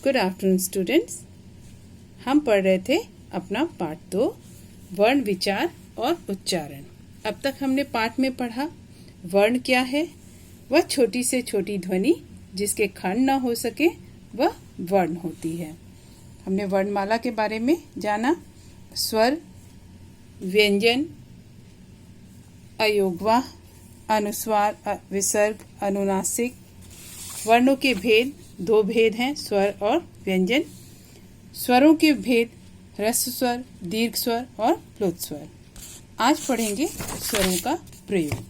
Good afternoon students. हम पढ़ रहे थे अपना पाठ 2 वर्ण विचार और उच्चारण। अब तक हमने पाठ में पढ़ा वर्ण क्या है। वह छोटी से छोटी ध्वनि जिसके खंड न हो सके वह वर्ण होती है। हमने वर्णमाला के बारे में जाना। स्वर, व्यंजन, अयोगवाह, अनुस्वार, विसर्ग, अनुनासिक। वर्णों के भेद, 2 भेद हैं, स्वर और व्यंजन। स्वरों के भेद, ह्रस्व स्वर, दीर्घ स्वर और प्लुत स्वर। आज पढ़ेंगे स्वरों का प्रयोग।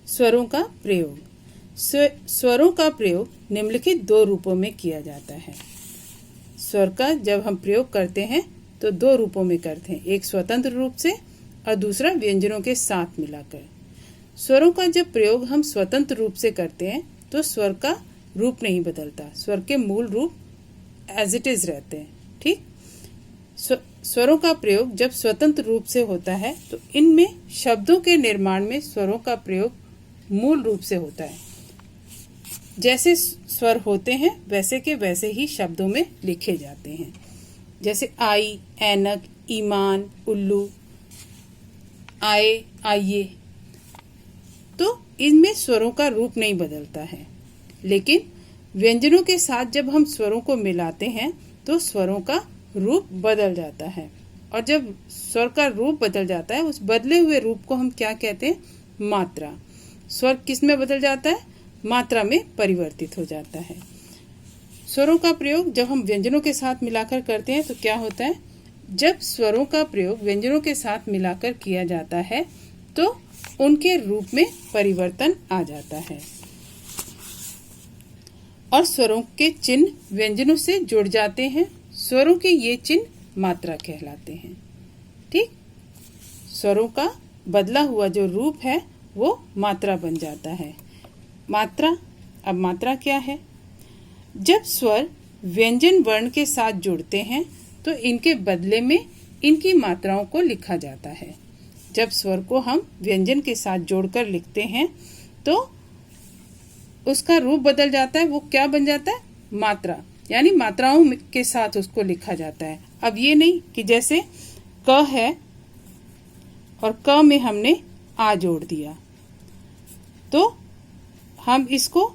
स्वरों का प्रयोग। स्वरों का प्रयोग निम्नलिखित 2 रूपों में किया जाता है। स्वर का जब हम प्रयोग करते हैं तो 2 रूपों में करते हैं, एक स्वतंत्र रूप से और दूसरा व्यंजनों के साथ मिलाकर। स्वरों का जब प्रयोग हम स्वतंत्र रूप से करते हैं तो स्वर का रूप नहीं बदलता, स्वर के मूल रूप एज इट इज रहते हैं। ठीक। स्वरों का प्रयोग जब स्वतंत्र रूप से होता है तो इनमें शब्दों के निर्माण में स्वरों का प्रयोग मूल रूप से होता है। जैसे स्वर होते हैं वैसे के वैसे ही शब्दों में लिखे जाते हैं। जैसे आई, ऐनक, ईमान, उल्लू, आए, आइए। तो इनमें स्वरों का रूप नहीं बदलता है। लेकिन व्यंजनों के साथ जब हम स्वरों को मिलाते हैं तो स्वरों का रूप बदल जाता है। और जब स्वर का रूप बदल जाता है उस बदले हुए रूप को हम क्या कहते हैं? मात्रा। स्वर किस में बदल जाता है? मात्रा में परिवर्तित हो जाता है। स्वरों का प्रयोग जब हम व्यंजनों के साथ मिलाकर करते हैं तो क्या होता है? जब स्वरों का प्रयोग व्यंजनों के साथ मिलाकर किया जाता है तो उनके रूप में परिवर्तन आ जाता है और स्वरों के चिन्ह व्यंजनों से जुड़ जाते हैं। स्वरों के ये चिन्ह मात्रा कहलाते हैं। ठीक। स्वरों का बदला हुआ जो रूप है वो मात्रा बन जाता है। मात्रा। अब मात्रा क्या है? जब स्वर व्यंजन वर्ण के साथ जुड़ते हैं तो इनके बदले में इनकी मात्राओं को लिखा जाता है। जब स्वर को हम व्यंजन के साथ जोड़कर लिखते हैं तो उसका रूप बदल जाता है। वो क्या बन जाता है? मात्रा, यानी मात्राओं के साथ उसको लिखा जाता है। अब ये नहीं कि जैसे क है और क में हमने आ जोड़ दिया तो हम इसको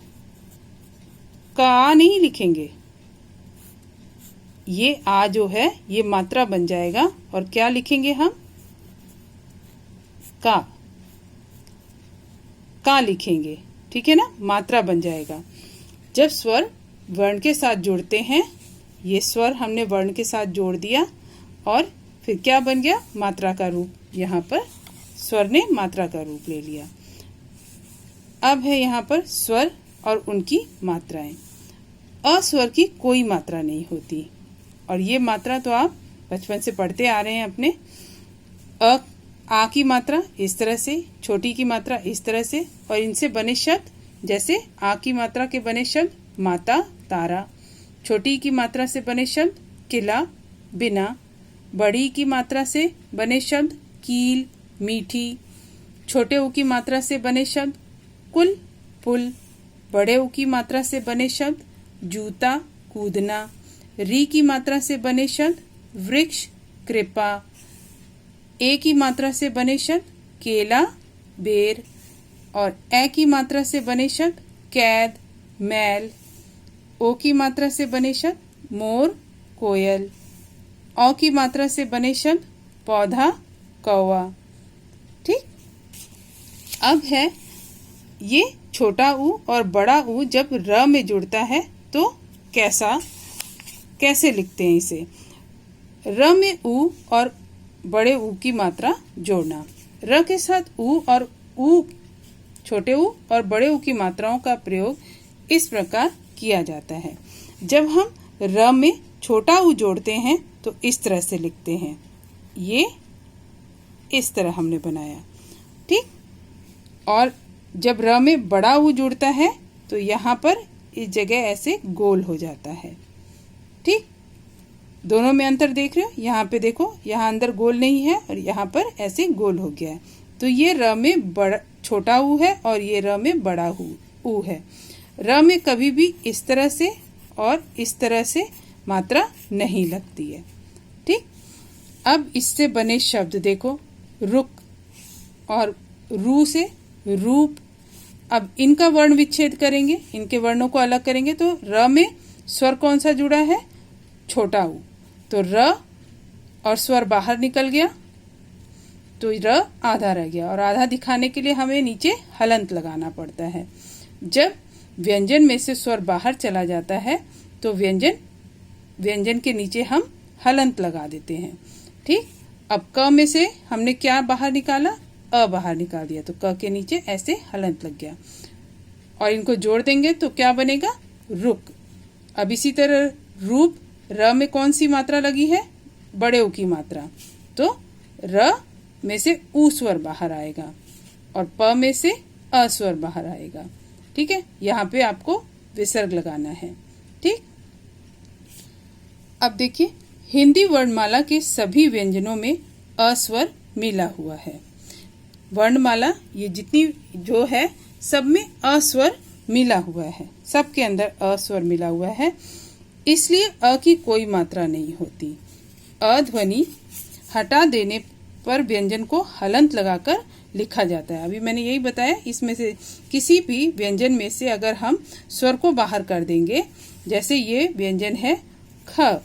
का नहीं लिखेंगे। ये आ जो है ये मात्रा बन जाएगा और क्या लिखेंगे हम? का लिखेंगे। ठीक है ना, मात्रा बन जाएगा। जब स्वर वर्ण के साथ जुड़ते हैं, ये स्वर हमने वर्ण के साथ जोड़ दिया और फिर क्या बन गया? मात्रा का रूप। यहाँ पर स्वर ने मात्रा का रूप ले लिया। अब है यहाँ पर स्वर और उनकी मात्राएं। अस्वर की कोई मात्रा नहीं होती और ये मात्रा तो आप बचपन से पढ़ते आ रहे हैं अपने। आ की मात्रा इस तरह से, छोटी की मात्रा इस तरह से, और इनसे बने शब्द जैसे आ की मात्रा के बने शब्द माता, तारा। छोटी की मात्रा से बने शब्द किला, बिना। बड़ी की मात्रा से बने शब्द कील, मीठी। छोटे ऊ की मात्रा से बने शब्द कुल, पुल। बड़े ऊ की मात्रा से बने शब्द जूता, कूदना। री की मात्रा से बने शब्द वृक्ष, कृपा। ए की मात्रा से बने शब्द केला, बेर। और ए की मात्रा से बने शब्द कैद, मैल। ओ की मात्रा से बने शब्द मोर, कोयल। औ की मात्रा से बने शब्द पौधा, कौवा। ठीक। अब है ये छोटा ऊ और बड़ा ऊ जब र में जुड़ता है तो कैसे लिखते हैं इसे? र में ऊ और बड़े ऊ की मात्रा जोड़ना। र के साथ ऊ और ऊ, छोटे ऊ और बड़े ऊ की मात्राओं का प्रयोग इस प्रकार किया जाता है। जब हम र में छोटा ऊ जोड़ते हैं तो इस तरह से लिखते हैं। ये इस तरह हमने बनाया। ठीक। और जब र में बड़ा ऊ जुड़ता है तो यहाँ पर इस जगह ऐसे गोल हो जाता है। ठीक। दोनों में अंतर देख रहे हो? यहाँ पे देखो, यहाँ अंदर गोल नहीं है और यहाँ पर ऐसे गोल हो गया है। तो ये र में बड़ा छोटा ऊ है और ये र में बड़ा ऊ, ऊ है। र में कभी भी इस तरह से और इस तरह से मात्रा नहीं लगती है। ठीक, अब इससे बने शब्द देखो, रुक और रू से रूप। अब इनका वर्ण विच्छेद करेंगे, इनके वर्णों को अलग करेंगे तो र में स्वर कौन सा जुड़ा है? छोटा ऊ। तो र और स्वर बाहर निकल गया तो र आधा रह गया, और आधा दिखाने के लिए हमें नीचे हलंत लगाना पड़ता है। जब व्यंजन में से स्वर बाहर चला जाता है तो व्यंजन के नीचे हम हलंत लगा देते हैं। ठीक, अब क में से हमने क्या बाहर निकाला? अ बाहर निकाल दिया, तो क के नीचे ऐसे हलंत लग गया, और इनको जोड़ देंगे तो क्या बनेगा? रुक। अब इसी तरह रूप, र में कौन सी मात्रा लगी है? बड़े ऊ की मात्रा, तो र में से ऊ स्वर बाहर आएगा और प में से अ स्वर बाहर आएगा। ठीक है, यहाँ पे आपको विसर्ग लगाना है। ठीक, अब देखिए हिंदी वर्णमाला के सभी व्यंजनों में अ स्वर मिला हुआ है। वर्णमाला ये जितनी जो है सब में अ स्वर मिला हुआ है, सबके अंदर अ स्वर मिला हुआ है, इसलिए अ की कोई मात्रा नहीं होती। अ ध्वनि हटा देने पर व्यंजन को हलंत लगाकर लिखा जाता है। अभी मैंने यही बताया, इसमें से किसी भी व्यंजन में से अगर हम स्वर को बाहर कर देंगे, जैसे ये व्यंजन है ख,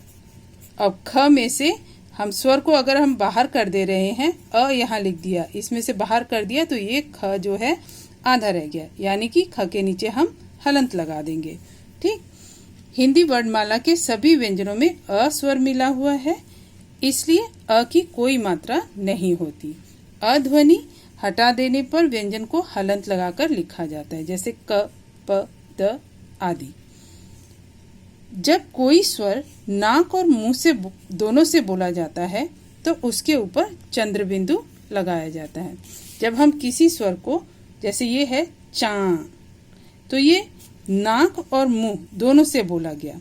अब ख में से हम स्वर को अगर हम बाहर कर दे रहे हैं, अ यहाँ लिख दिया, इसमें से बाहर कर दिया तो ये ख जो है आधा रह गया, यानी कि ख के नीचे हम हलंत लगा देंगे। ठीक, हिंदी वर्णमाला के सभी व्यंजनों में अ स्वर मिला हुआ है, इसलिए अ की कोई मात्रा नहीं होती। अ ध्वनि हटा देने पर व्यंजन को हलंत लगाकर लिखा जाता है, जैसे क, प, द आदि। जब कोई स्वर नाक और मुंह से दोनों से बोला जाता है तो उसके ऊपर चंद्र बिंदु लगाया जाता है। जब हम किसी स्वर को, जैसे ये है चा, तो ये नाक और मुंह दोनों से बोला गया,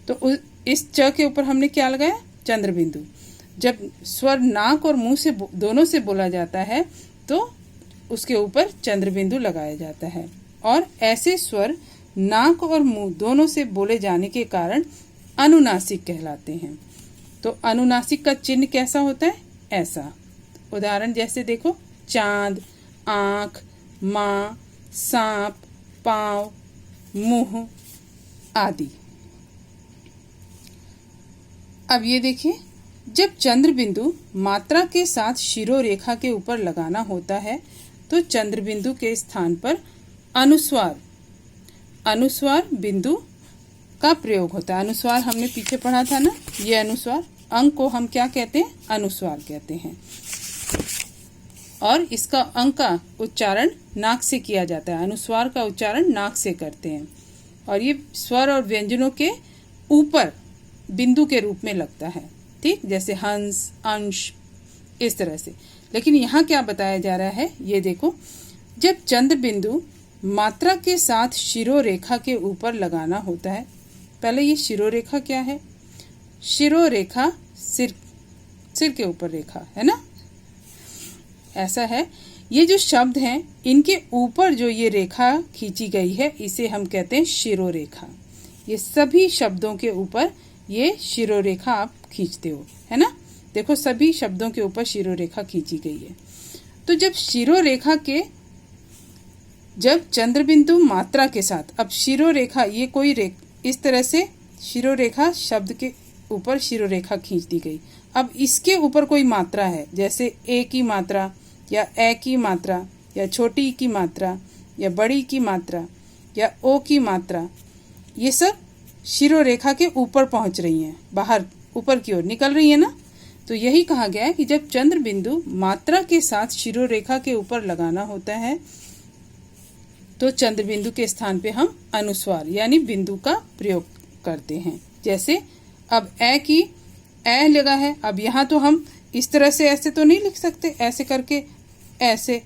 तो इस च के ऊपर हमने क्या लगाया? चंद्र बिंदु। जब स्वर नाक और मुंह से दोनों से बोला जाता है तो उसके ऊपर चंद्र बिंदु लगाया जाता है, और ऐसे स्वर नाक और मुंह दोनों से बोले जाने के कारण अनुनासिक कहलाते हैं। तो अनुनासिक का चिन्ह कैसा होता है? ऐसा। उदाहरण जैसे देखो, चांद, आंख, माँ, सांप, पाँव, मुंह आदि। अब ये देखिए, जब चंद्र बिंदु मात्रा के साथ शिरोरेखा के ऊपर लगाना होता है तो चंद्र बिंदु के स्थान पर अनुस्वार बिंदु का प्रयोग होता है। अनुस्वार हमने पीछे पढ़ा था ना, ये अनुस्वार, अंक को हम क्या कहते हैं? अनुस्वार कहते हैं, और इसका अंक का उच्चारण नाक से किया जाता है। अनुस्वार का उच्चारण नाक से करते हैं, और ये स्वर और व्यंजनों के ऊपर बिंदु के रूप में लगता है। ठीक, जैसे हंस, अंश, इस तरह से। लेकिन यहाँ क्या बताया जा रहा है, ये देखो, जब चंद्र बिंदु मात्रा के साथ शिरोरेखा के ऊपर लगाना होता है। पहले ये शिरोरेखा क्या है? शिरोरेखा सिर के ऊपर रेखा है ना, ऐसा है। ये जो शब्द हैं, इनके ऊपर जो ये रेखा खींची गई है, इसे हम कहते हैं शिरोरेखा। ये सभी शब्दों के ऊपर ये शिरोरेखा आप खींचते हो, है ना। देखो, सभी शब्दों के ऊपर शिरोरेखा खींची गई है। तो जब शिरोरेखा के, जब चंद्रबिंदु मात्रा के साथ, अब शिरोरेखा ये कोई इस तरह से शिरोरेखा शब्द के ऊपर शिरोरेखा खींच दी गई। अब इसके ऊपर कोई मात्रा है, जैसे ए की मात्रा या ए की मात्रा या छोटी की मात्रा या बड़ी की मात्रा या ओ की मात्रा, ये सब शिरोरेखा के ऊपर पहुंच रही हैं, बाहर ऊपर की ओर निकल रही है ना। तो यही कहा गया है कि जब चंद्र बिंदु मात्रा के साथ शिरोरेखा के ऊपर लगाना होता है तो चंद्र बिंदु के स्थान पे हम अनुस्वार यानी बिंदु का प्रयोग करते हैं। जैसे अब ए की ए लगा है, अब यहाँ तो हम इस तरह से ऐसे तो नहीं लिख सकते, ऐसे करके ऐसे,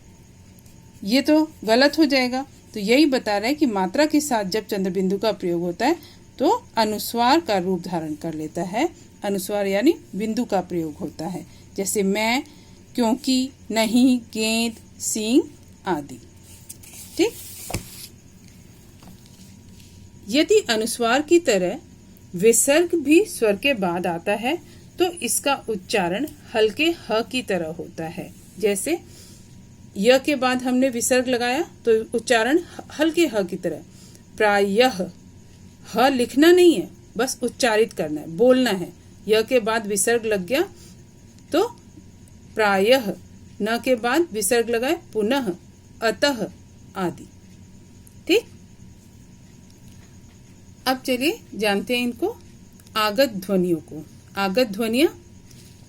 ये तो गलत हो जाएगा। तो यही बता रहा है कि मात्रा के साथ जब चंद्र बिंदु का प्रयोग होता है तो अनुस्वार का रूप धारण कर लेता है। अनुस्वार यानी बिंदु का प्रयोग होता है, जैसे मैं, क्योंकि, नहीं, गेंद, सींग आदि। ठीक। यदि अनुस्वार की तरह विसर्ग भी स्वर के बाद आता है तो इसका उच्चारण हल्के ह की तरह होता है। जैसे य के बाद हमने विसर्ग लगाया तो उच्चारण हल्के ह की तरह। प्रायः, ह लिखना नहीं है, बस उच्चारित करना है, बोलना है। य के बाद विसर्ग लग गया तो प्रायः, न के बाद विसर्ग लगाए पुनः, अतः आदि। ठीक। अब चलिए जानते हैं इनको आगत ध्वनियों को। आगत ध्वनियां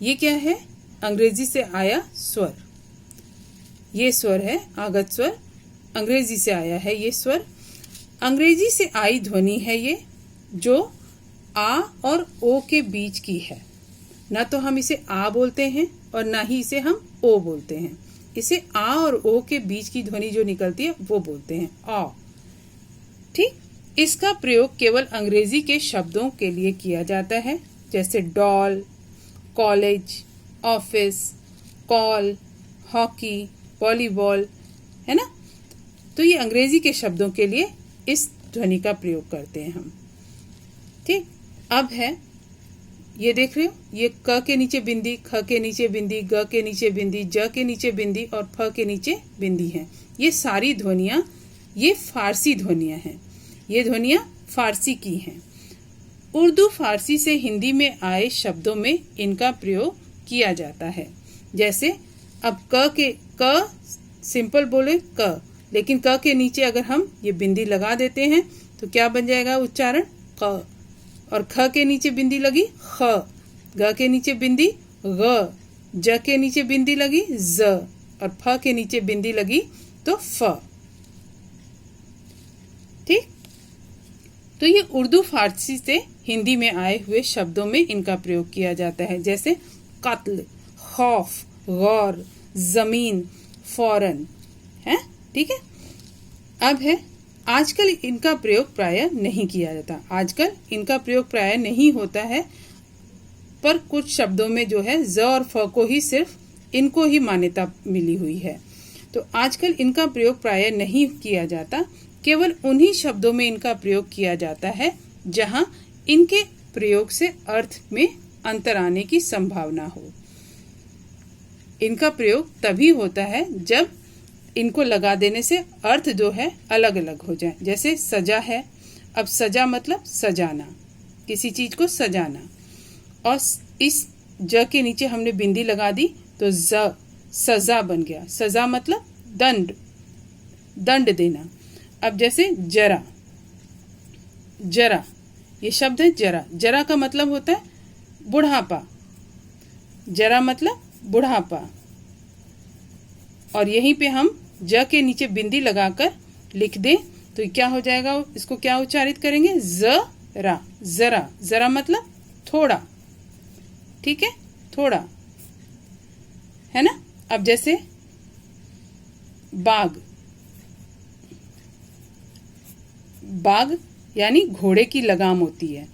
ये क्या है? अंग्रेजी से आया स्वर। ये स्वर है आगत स्वर, अंग्रेजी से आया है ये स्वर। अंग्रेजी से आई ध्वनि है ये, जो आ और ओ के बीच की है। ना तो हम इसे आ बोलते हैं और ना ही इसे हम ओ बोलते हैं। इसे आ और ओ के बीच की ध्वनि जो निकलती है वो बोलते हैं आ। ठीक। इसका प्रयोग केवल अंग्रेजी के शब्दों के लिए किया जाता है, जैसे doll, college, office, call, hockey, volleyball, है ना। तो ये अंग्रेजी के शब्दों के लिए इस ध्वनि का प्रयोग करते हैं हम। ठीक। अब है ये देख रहे हो, ये क के नीचे बिंदी, ख के नीचे बिंदी, ग के नीचे बिंदी, ज के नीचे बिंदी और फ के नीचे बिंदी हैं। ये सारी ध्वनियां ये फारसी ध्वनियां हैं। ये ध्वनियां फारसी की हैं। उर्दू फारसी से हिंदी में आए शब्दों में इनका प्रयोग किया जाता है। जैसे अब क सिंपल बोले क, लेकिन क के नीचे अगर हम ये बिंदी लगा देते हैं तो क्या बन जाएगा उच्चारण? क। और ख के नीचे बिंदी लगी ख, ग के नीचे बिंदी ग, ज के नीचे बिंदी लगी ज और फ के नीचे बिंदी लगी तो फ। ठीक। तो ये उर्दू फारसी से हिंदी में आए हुए शब्दों में इनका प्रयोग किया जाता है। जैसे कत्ल, खौफ, गौर, जमीन, फौरन, है। ठीक है। अब है आजकल इनका प्रयोग प्रायः नहीं किया जाता। आजकल इनका प्रयोग प्रायः नहीं होता है, पर कुछ शब्दों में जो है ज और फ को ही सिर्फ इनको ही मान्यता मिली हुई है। तो आजकल इनका प्रयोग प्रायः नहीं किया जाता। केवल उन्हीं शब्दों में इनका प्रयोग किया जाता है जहां इनके प्रयोग से अर्थ में अंतर आने की संभावना हो। इनका प्रयोग तभी होता है जब इनको लगा देने से अर्थ जो है अलग अलग हो जाए। जैसे सजा है, अब सजा मतलब सजाना, किसी चीज को सजाना। और इस ज के नीचे हमने बिंदी लगा दी तो ज सजा बन गया। सजा मतलब दंड, दंड देना। अब जैसे जरा, जरा ये शब्द है जरा। जरा का मतलब होता है बुढ़ापा। जरा मतलब बुढ़ापा। और यहीं पे हम ज के नीचे बिंदी लगाकर लिख दें तो क्या हो जाएगा? इसको क्या उच्चारित करेंगे? जरा। जरा, जरा मतलब थोड़ा। ठीक है, थोड़ा, है ना। अब जैसे बाग, बाग यानी घोड़े की लगाम होती है,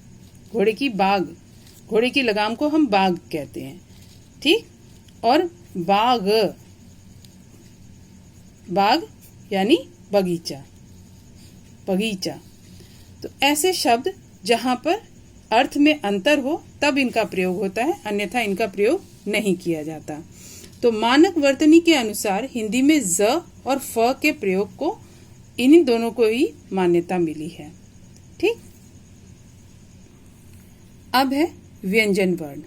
घोड़े की बाग, घोड़े की लगाम को हम बाग कहते हैं। ठीक। और बाग, बाग यानी बगीचा, बगीचा। तो ऐसे शब्द जहां पर अर्थ में अंतर हो तब इनका प्रयोग होता है, अन्यथा इनका प्रयोग नहीं किया जाता। तो मानक वर्तनी के अनुसार हिंदी में ज और फ के प्रयोग को इन्हीं दोनों को ही मान्यता मिली है। ठीक। अब है व्यंजन वर्ण।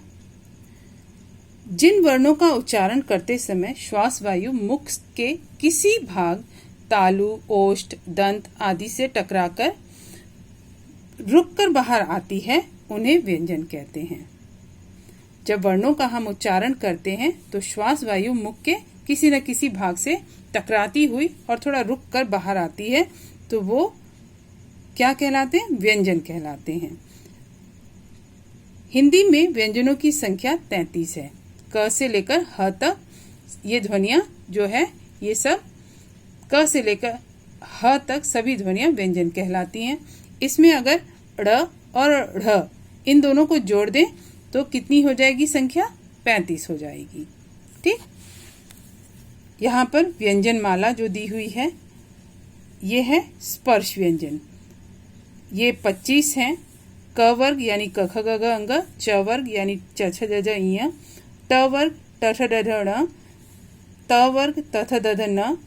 जिन वर्णों का उच्चारण करते समय श्वास वायु मुख के किसी भाग तालु, ओष्ठ, दंत आदि से टकराकर रुककर बाहर आती है उन्हें व्यंजन कहते हैं। जब वर्णों का हम उच्चारण करते हैं तो श्वास वायु मुख के किसी न किसी भाग से टकराती हुई और थोड़ा रुक कर बाहर आती है तो वो क्या कहलाते हैं? व्यंजन कहलाते हैं। हिंदी में व्यंजनों की संख्या 33 है। क से लेकर ह तक ये ध्वनियां जो है ये सब क से लेकर ह तक सभी ध्वनियां व्यंजन कहलाती हैं। इसमें अगर ड़ और ढ़ इन दोनों को जोड़ दें तो कितनी हो जाएगी संख्या? 35 हो जाएगी। ठीक। यहाँ पर व्यंजन माला जो दी हुई है ये है स्पर्श व्यंजन। ये 25 हैं। क वर्ग यानी क ख ग घ अंग, च वर्ग यानी च छ ज झ ञ, ट वर्ग ट ठ ड ढ ण, त वर्ग त थ द ध न,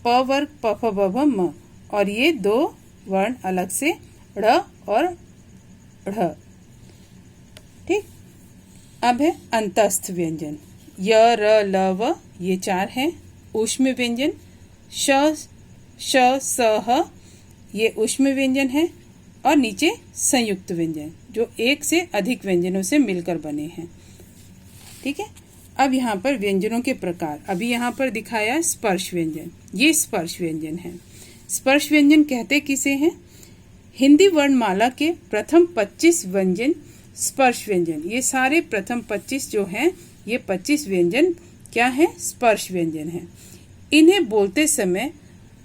प वर्ग प फ ब भ म, और ये 2 वर्ण अलग से ड़ और ढ़। ठीक। अब है अंतस्थ व्यंजन। य र ल व ये 4 हैं। ऊष्म व्यंजन श श स ह ये ऊष्म व्यंजन है, और नीचे संयुक्त व्यंजन जो एक से अधिक व्यंजनों से मिलकर बने हैं। ठीक है। अब यहाँ पर व्यंजनों के प्रकार, अभी यहाँ पर दिखाया स्पर्श व्यंजन, ये स्पर्श व्यंजन है। स्पर्श व्यंजन कहते किसे हैं? हिंदी वर्णमाला के प्रथम 25 व्यंजन स्पर्श व्यंजन। ये सारे प्रथम 25 जो हैं, ये 25 व्यंजन क्या है? स्पर्श व्यंजन है। इन्हें बोलते समय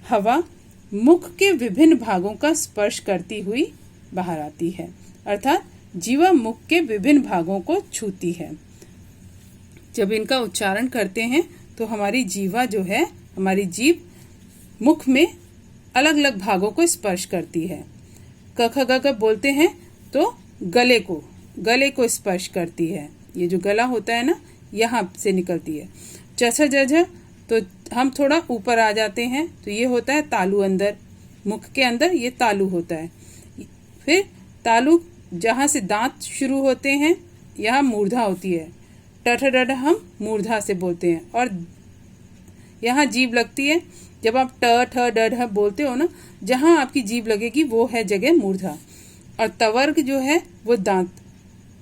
हवा मुख के विभिन्न भागों का स्पर्श करती हुई बाहर आती है, अर्थात जीवा मुख के विभिन्न भागों को छूती है। जब इनका उच्चारण करते हैं तो हमारी जीवा जो है, हमारी जीभ मुख में अलग अलग भागों को स्पर्श करती है। क ख ग घ बोलते हैं तो गले को स्पर्श करती है। ये जो गला होता है ना, यहाँ से निकलती है। च छ ज झ तो हम थोड़ा ऊपर आ जाते हैं, तो ये होता है तालु, अंदर मुख के अंदर ये तालु होता है। फिर तालु जहाँ से दांत शुरू होते हैं, यहाँ मूर्धा होती है। ट ठ ड ढ हम मूर्धा से बोलते हैं, और यहाँ जीभ लगती है। जब आप ट ठ ड ढ बोलते हो ना, जहाँ आपकी जीभ लगेगी वो है जगह मूर्धा। और तवर्ग जो है वो दांत,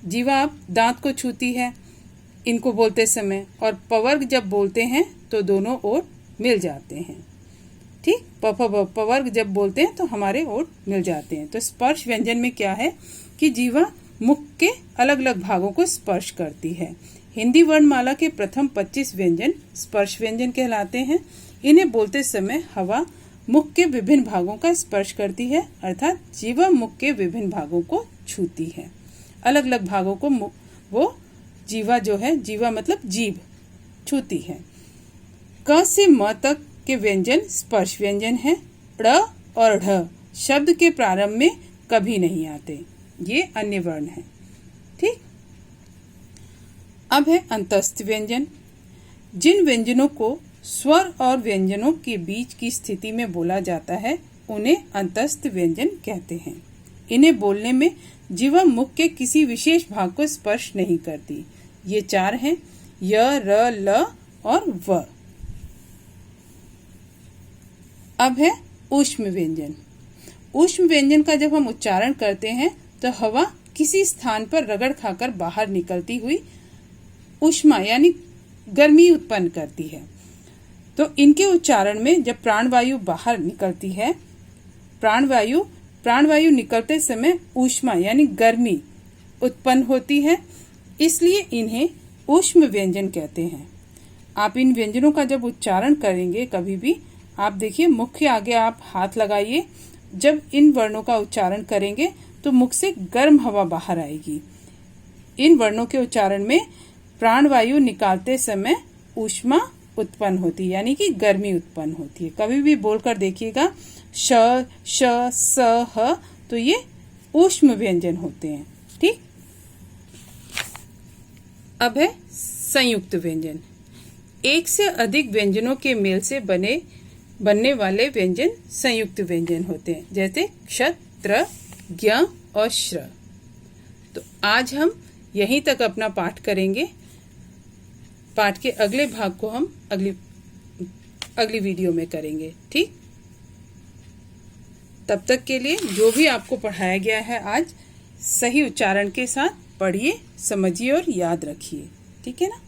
जीवा आप दांत को छूती है इनको बोलते समय। और पवर्ग जब बोलते हैं तो दोनों ओर मिल जाते हैं। ठीक। पवर्ग जब बोलते हैं तो हमारे ओर मिल जाते हैं। तो स्पर्श व्यंजन में क्या है कि जीवा मुख के अलग अलग भागों को स्पर्श करती है। हिंदी वर्णमाला के प्रथम 25 व्यंजन स्पर्श व्यंजन कहलाते हैं। इन्हें बोलते समय हवा मुख के विभिन्न भागों का स्पर्श करती है, अर्थात जीवा मुख के विभिन्न भागों को छूती है। अलग अलग भागों को वो जीवा जो है, जीवा मतलब जीभ, छूती है। क से म तक के व्यंजन स्पर्श व्यंजन है। ड़ और ढ शब्द के प्रारंभ में कभी नहीं आते, ये अन्य वर्ण है। ठीक। अब है अंतस्थ व्यंजन। जिन व्यंजनों को स्वर और व्यंजनों के बीच की स्थिति में बोला जाता है, उन्हें अंतस्थ व्यंजन कहते हैं। इन्हें बोलने में जीवा मुख के किसी विशेष भाग को स्पर्श नहीं करती। ये 4 हैं, य र ल और व। अब है ऊष्म व्यंजन। ऊष्म व्यंजन का जब हम उच्चारण करते हैं तो हवा किसी स्थान पर रगड़ खाकर बाहर निकलती हुई ऊष्मा यानी गर्मी उत्पन्न करती है। तो इनके उच्चारण में जब प्राणवायु बाहर निकलती है, प्राणवायु निकलते समय ऊष्मा यानी गर्मी उत्पन्न होती है, इसलिए इन्हें ऊष्म व्यंजन कहते हैं। आप इन व्यंजनों का जब उच्चारण करेंगे कभी भी, आप देखिए मुख के आगे आप हाथ लगाइए। जब इन वर्णों का उच्चारण करेंगे तो मुख से गर्म हवा बाहर आएगी। इन वर्णों के उच्चारण में प्राणवायु निकालते समय ऊष्मा उत्पन्न होती है, यानी कि गर्मी उत्पन्न होती है। कभी भी बोलकर देखिएगा श श स ह, तो ये ऊष्म व्यंजन होते हैं। ठीक। अब है संयुक्त व्यंजन। एक से अधिक व्यंजनों के मेल से बनने वाले व्यंजन संयुक्त व्यंजन होते हैं, जैसे क्ष, त्र, ज्ञ और श्र। तो आज हम यहीं तक अपना पाठ करेंगे। पाठ के अगले भाग को हम अगली वीडियो में करेंगे। ठीक। तब तक के लिए जो भी आपको पढ़ाया गया है आज, सही उच्चारण के साथ पढ़िए, समझिए और याद रखिए। ठीक है ना।